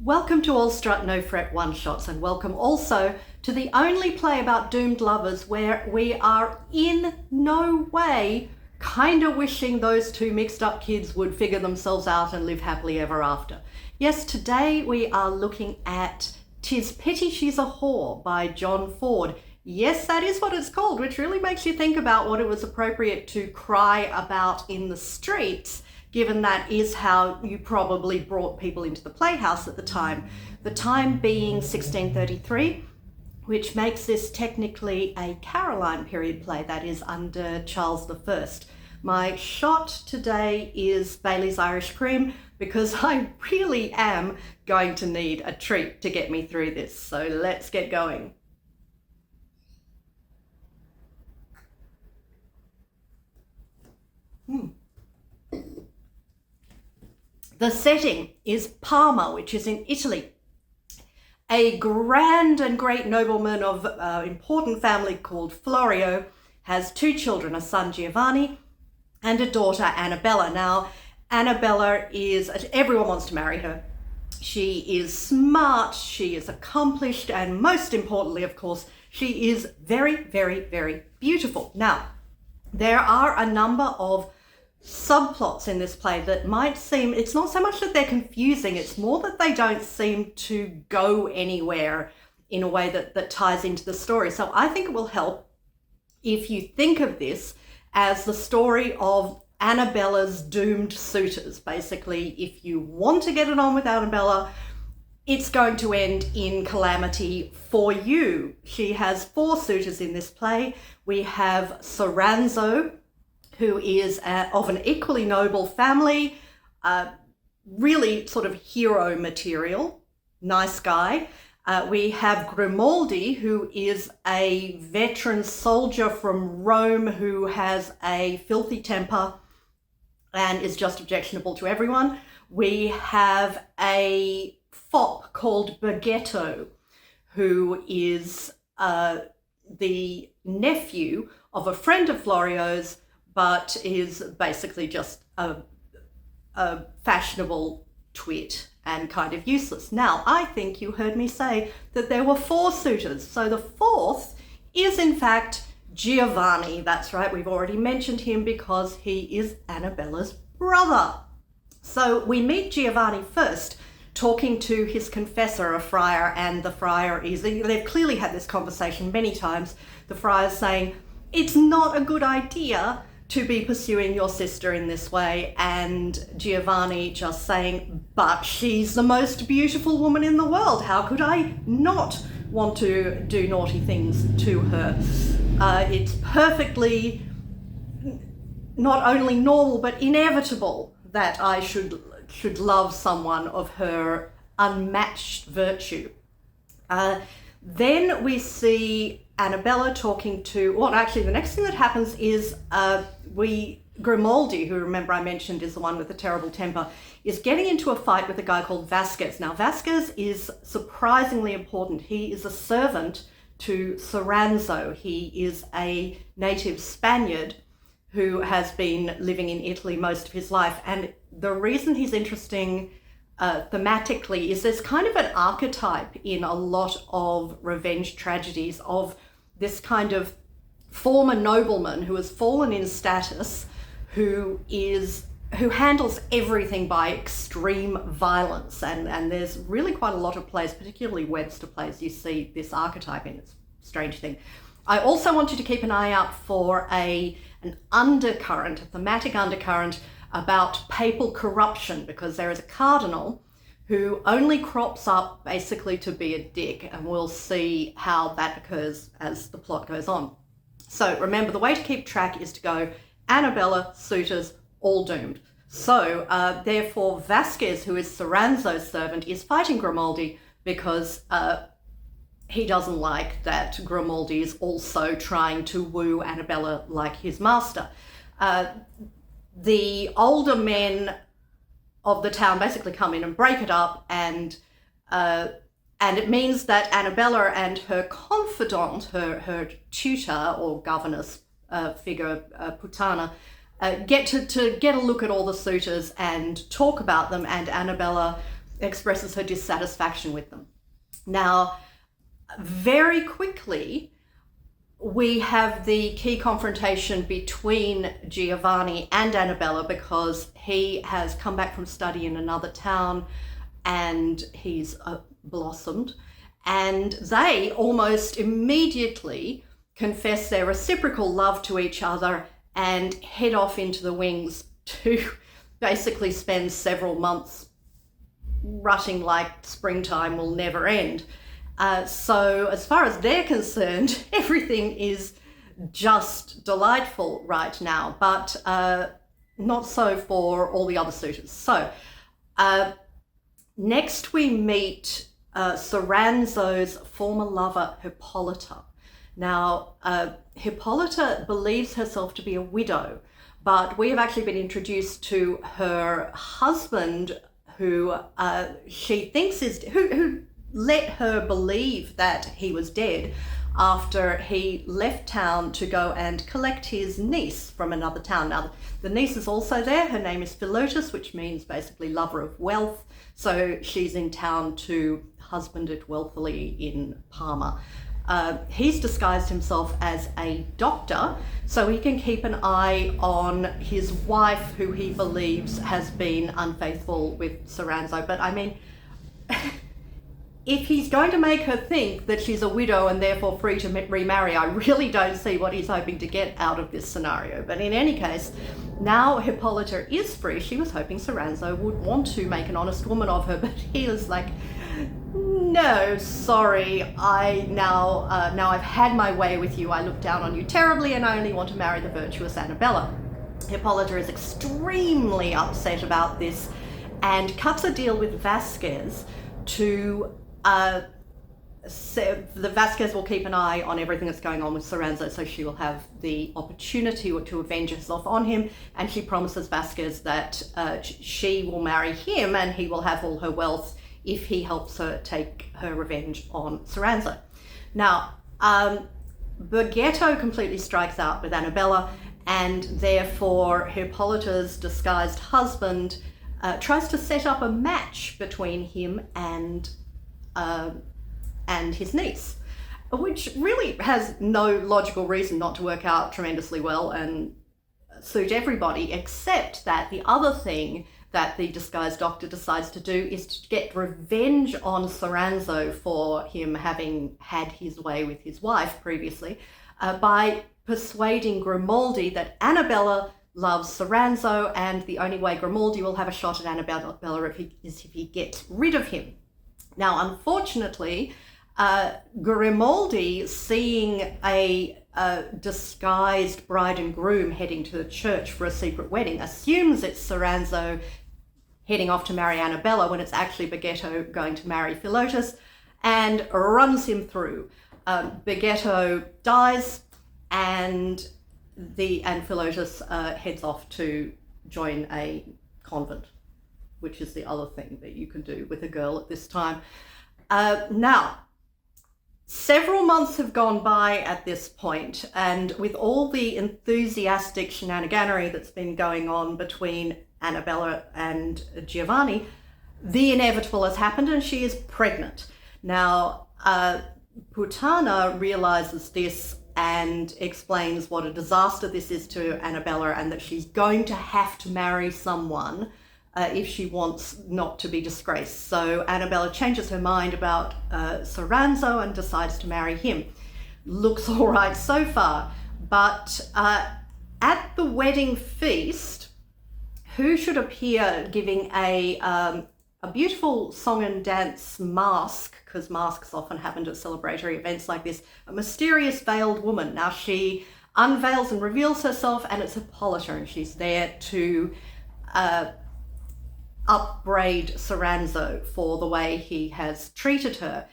Welcome to all Strut No Fret one-shots, and welcome also to the only play about doomed lovers where we are in no way kind of wishing those two mixed up kids would figure themselves out and live happily ever after. Yes, today we are looking at 'Tis Pity She's a Whore by John Ford. Yes, that is what it's called, which really makes you think about what it was appropriate to cry about in the streets, given that is how you probably brought people into the playhouse at the time being 1633, which makes this technically a Caroline period play, that is under Charles I. My shot today is Bailey's Irish Cream because I really am going to need a treat to get me through this, so let's get going. The setting is Parma, which is in Italy. A grand and great nobleman of important family called Florio has two children, a son Giovanni and a daughter Annabella. Now, Annabella everyone wants to marry her. She is smart, she is accomplished, and most importantly, of course, she is very, very, very beautiful. Now, there are a number of subplots in this play that might seem, it's not so much that they're confusing, it's more that they don't seem to go anywhere in a way that ties into the story. So I think it will help if you think of this as the story of Annabella's doomed suitors. Basically, if you want to get it on with Annabella, it's going to end in calamity for you. She has four suitors in this play. We have Soranzo, who is of an equally noble family, really sort of hero material, nice guy. We have Grimaldi, who is a veteran soldier from Rome who has a filthy temper and is just objectionable to everyone. We have a fop called Baghetto, who is the nephew of a friend of Florio's, but is basically just a fashionable twit and kind of useless. Now, I think you heard me say that there were four suitors. So the fourth is in fact Giovanni. That's right, we've already mentioned him because he is Annabella's brother. So we meet Giovanni first talking to his confessor, a friar, and the friar they've clearly had this conversation many times. The friar's saying, it's not a good idea to be pursuing your sister in this way, and Giovanni just saying, but she's the most beautiful woman in the world. How could I not want to do naughty things to her? It's perfectly not only normal but inevitable that I should love someone of her unmatched virtue. Then we see Annabella talking to, the next thing that happens is Grimaldi, who remember I mentioned is the one with the terrible temper, is getting into a fight with a guy called Vasquez. Now, Vasquez is surprisingly important. He is a servant to Soranzo. He is a native Spaniard who has been living in Italy most of his life. And the reason he's interesting thematically is there's kind of an archetype in a lot of revenge tragedies of this kind of former nobleman who has fallen in status, who handles everything by extreme violence. And there's really quite a lot of plays, particularly Webster plays, you see this archetype in. It's a strange thing. I also want you to keep an eye out for an undercurrent, a thematic undercurrent about papal corruption, because there is a cardinal who only crops up basically to be a dick, and we'll see how that occurs as the plot goes on. So remember, the way to keep track is to go Annabella, suitors, all doomed. So therefore Vasquez, who is Soranzo's servant, is fighting Grimaldi because he doesn't like that Grimaldi is also trying to woo Annabella like his master. The older men of the town basically come in and break it up, and it means that Annabella and her confidant, her tutor or governess figure, Putana, get to get a look at all the suitors and talk about them, and Annabella expresses her dissatisfaction with them. Now, very quickly, we have the key confrontation between Giovanni and Annabella, because he has come back from study in another town and he's blossomed, and they almost immediately confess their reciprocal love to each other and head off into the wings to basically spend several months rutting like springtime will never end. So as far as they're concerned, everything is just delightful right now, but not so for all the other suitors. So next we meet Soranzo's former lover, Hippolyta. Now, Hippolyta believes herself to be a widow, but we have actually been introduced to her husband, who she thinks is, who let her believe that he was dead after he left town to go and collect his niece from another town. Now, the niece is also there. Her name is Philotis, which means basically lover of wealth. So she's in town to husband it wealthily in Parma. He's disguised himself as a doctor so he can keep an eye on his wife, who he believes has been unfaithful with Soranzo. But I mean, if he's going to make her think that she's a widow and therefore free to remarry, I really don't see what he's hoping to get out of this scenario. But in any case, now Hippolyta is free. She was hoping Soranzo would want to make an honest woman of her, but he was like, no, sorry, now I've had my way with you. I look down on you terribly and I only want to marry the virtuous Annabella. Hippolyta is extremely upset about this and cuts a deal with Vasquez to the Vasquez will keep an eye on everything that's going on with Soranzo, so she will have the opportunity to avenge herself on him, and she promises Vasquez that she will marry him and he will have all her wealth if he helps her take her revenge on Soranzo. Now, Bergetto completely strikes out with Annabella, and therefore Hippolyta's disguised husband tries to set up a match between him and his niece, which really has no logical reason not to work out tremendously well and suit everybody, except that the other thing that the disguised doctor decides to do is to get revenge on Soranzo for him having had his way with his wife previously, by persuading Grimaldi that Annabella loves Soranzo, and the only way Grimaldi will have a shot at Annabella is if he gets rid of him. Now, unfortunately, Grimaldi, seeing a disguised bride and groom heading to the church for a secret wedding, assumes it's Soranzo heading off to marry Annabella when it's actually Bergetto going to marry Philotis, and runs him through. Bergetto dies, and Philotis heads off to join a convent, which is the other thing that you can do with a girl at this time. Now, several months have gone by at this point, and with all the enthusiastic shenaniganery that's been going on between Annabella and Giovanni, the inevitable has happened, and she is pregnant. Now, Putana realizes this and explains what a disaster this is to Annabella, and that she's going to have to marry someone if she wants not to be disgraced. So Annabella changes her mind about Soranzo and decides to marry him. Looks all right so far, but at the wedding feast, who should appear giving a beautiful song and dance mask, because masks often happen at celebratory events like this, a mysterious veiled woman. Now she unveils and reveals herself, and it's Hippolyta, and she's there to upbraid Soranzo for the way he has treated her.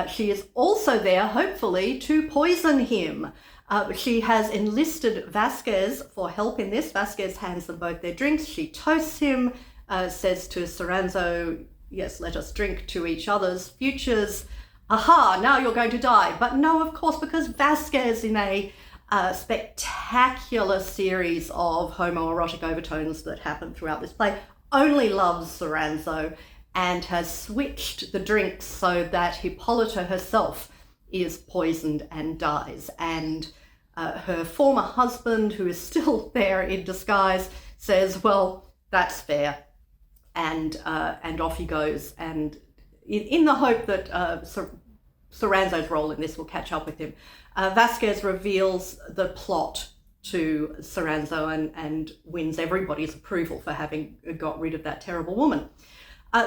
She is also there, hopefully, to poison him. She has enlisted Vasquez for help in this. Vasquez hands them both their drinks. She toasts him, says to Soranzo, yes, let us drink to each other's futures. Aha, now you're going to die. But no, of course, because Vasquez, in a spectacular series of homoerotic overtones that happen throughout this play, only loves Soranzo and has switched the drinks so that Hippolyta herself is poisoned and dies. And her former husband, who is still there in disguise, says, well, that's fair. And off he goes. And in the hope that Soranzo's role in this will catch up with him, Vasquez reveals the plot to Soranzo and wins everybody's approval for having got rid of that terrible woman.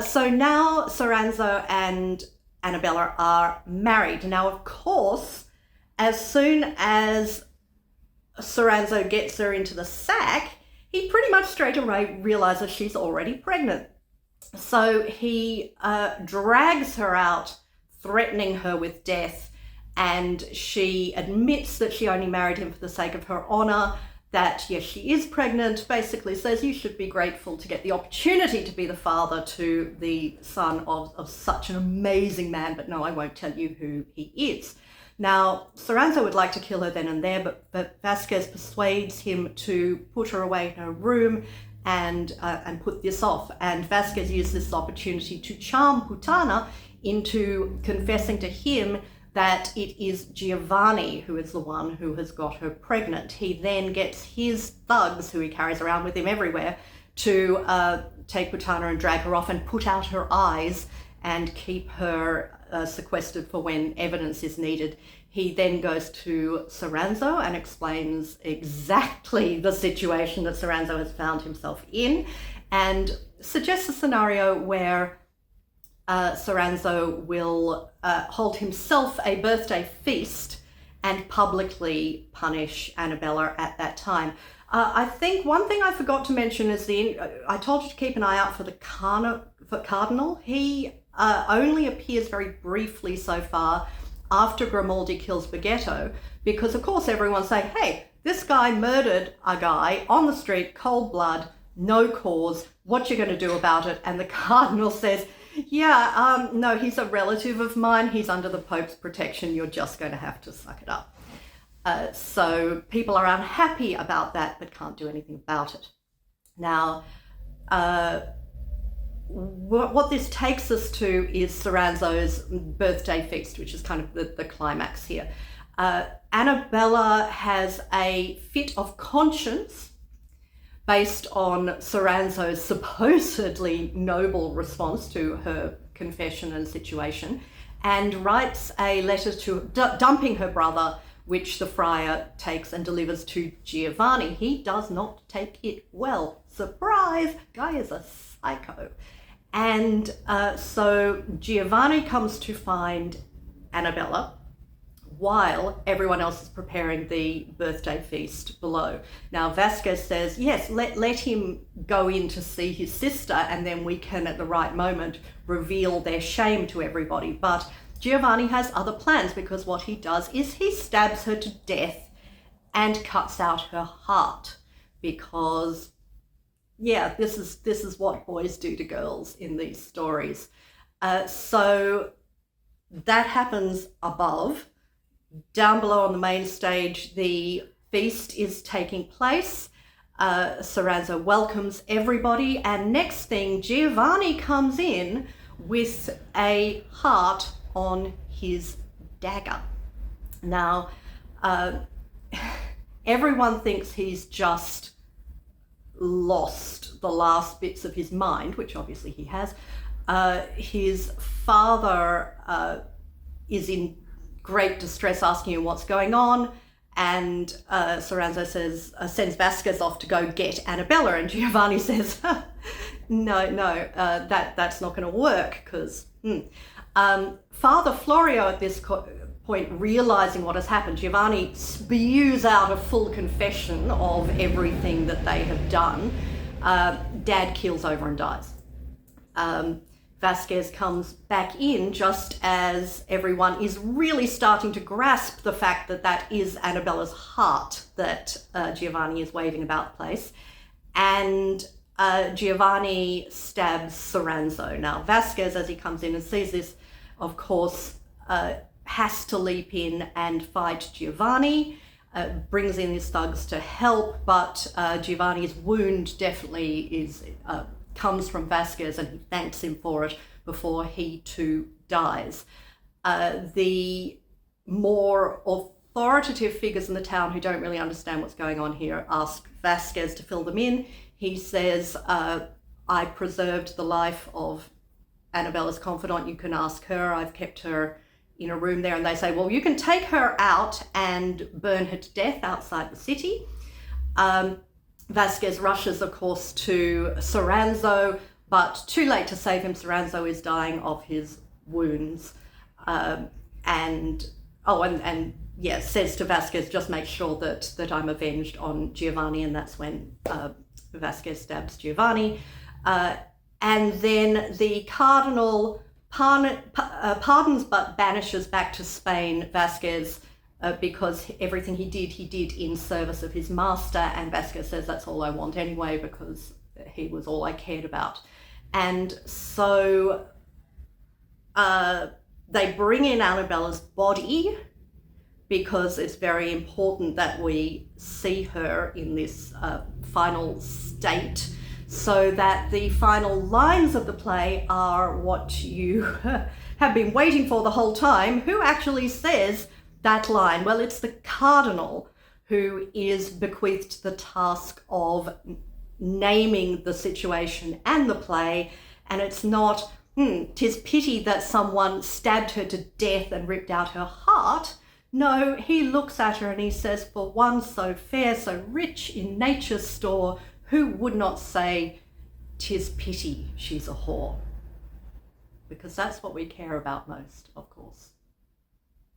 So now Soranzo and Annabella are married. Now, of course, as soon as Soranzo gets her into the sack, he pretty much straight away realizes she's already pregnant. So he drags her out, threatening her with death, and she admits that she only married him for the sake of her honor, that yes, she is pregnant, basically says you should be grateful to get the opportunity to be the father to the son of such an amazing man, but no, I won't tell you who he is. Now, Soranzo would like to kill her then and there, but Vasquez persuades him to put her away in her room and put this off. And Vasquez used this opportunity to charm Putana into confessing to him that it is Giovanni who is the one who has got her pregnant. He then gets his thugs, who he carries around with him everywhere, to take Putana and drag her off and put out her eyes and keep her sequestered for when evidence is needed. He then goes to Soranzo and explains exactly the situation that Soranzo has found himself in, and suggests a scenario where Soranzo will hold himself a birthday feast and publicly punish Annabella at that time. I think one thing I forgot to mention is I told you to keep an eye out for the Cardinal. He only appears very briefly so far after Grimaldi kills Baghetto, because of course everyone's saying, hey, this guy murdered a guy on the street, cold blood, no cause, what you going to do about it? And the Cardinal says, yeah, no, he's a relative of mine, he's under the Pope's protection, you're just going to have to suck it up. So people are unhappy about that, but can't do anything about it. Now, what this takes us to is Soranzo's birthday feast, which is kind of the climax here. Annabella has a fit of conscience based on Soranzo's supposedly noble response to her confession and situation, and writes a letter to dumping her brother, which the friar takes and delivers to Giovanni. He does not take it well. Surprise! Guy is a psycho. And so Giovanni comes to find Annabella while everyone else is preparing the birthday feast below. Now, Vasquez says, yes, let him go in to see his sister, and then we can, at the right moment, reveal their shame to everybody. But Giovanni has other plans, because what he does is he stabs her to death and cuts out her heart, because yeah, this is what boys do to girls in these stories. So that happens above. Down below on the main stage, the feast is taking place. Soranzo welcomes everybody, and next thing, Giovanni comes in with a heart on his dagger. Now, everyone thinks he's just lost the last bits of his mind, which obviously he has. His father is in great distress, asking him what's going on, and Soranzo sends Vasquez off to go get Annabella, and Giovanni says, no, that's not going to work, because Father Florio at this point, realizing what has happened, Giovanni spews out a full confession of everything that they have done. Dad keels over and dies. Vasquez comes back in just as everyone is really starting to grasp the fact that that is Annabella's heart that Giovanni is waving about the place. And Giovanni stabs Soranzo. Now, Vasquez, as he comes in and sees this, of course, has to leap in and fight Giovanni, brings in his thugs to help, but Giovanni's wound definitely is comes from Vasquez, and he thanks him for it before he too dies. The more authoritative figures in the town who don't really understand what's going on here ask Vasquez to fill them in. He says, I preserved the life of Annabella's confidant. You can ask her. I've kept her in a room there. And they say, well, you can take her out and burn her to death outside the city. Vasquez rushes, of course, to Soranzo, but too late to save him. Soranzo is dying of his wounds. Says to Vasquez, just make sure that I'm avenged on Giovanni. And that's when Vasquez stabs Giovanni. And then the cardinal pardons but banishes back to Spain Vasquez because everything he did in service of his master. And Vasquez says, that's all I want anyway, because he was all I cared about. And so they bring in Annabella's body because it's very important that we see her in this final state, so that the final lines of the play are what you have been waiting for the whole time. Who actually says that line? Well, it's the cardinal who is bequeathed the task of naming the situation and the play, and it's not, 'tis pity that someone stabbed her to death and ripped out her heart. No, he looks at her and he says, for one so fair, so rich in nature's store, who would not say, 'tis pity she's a whore? Because that's what we care about most, of course.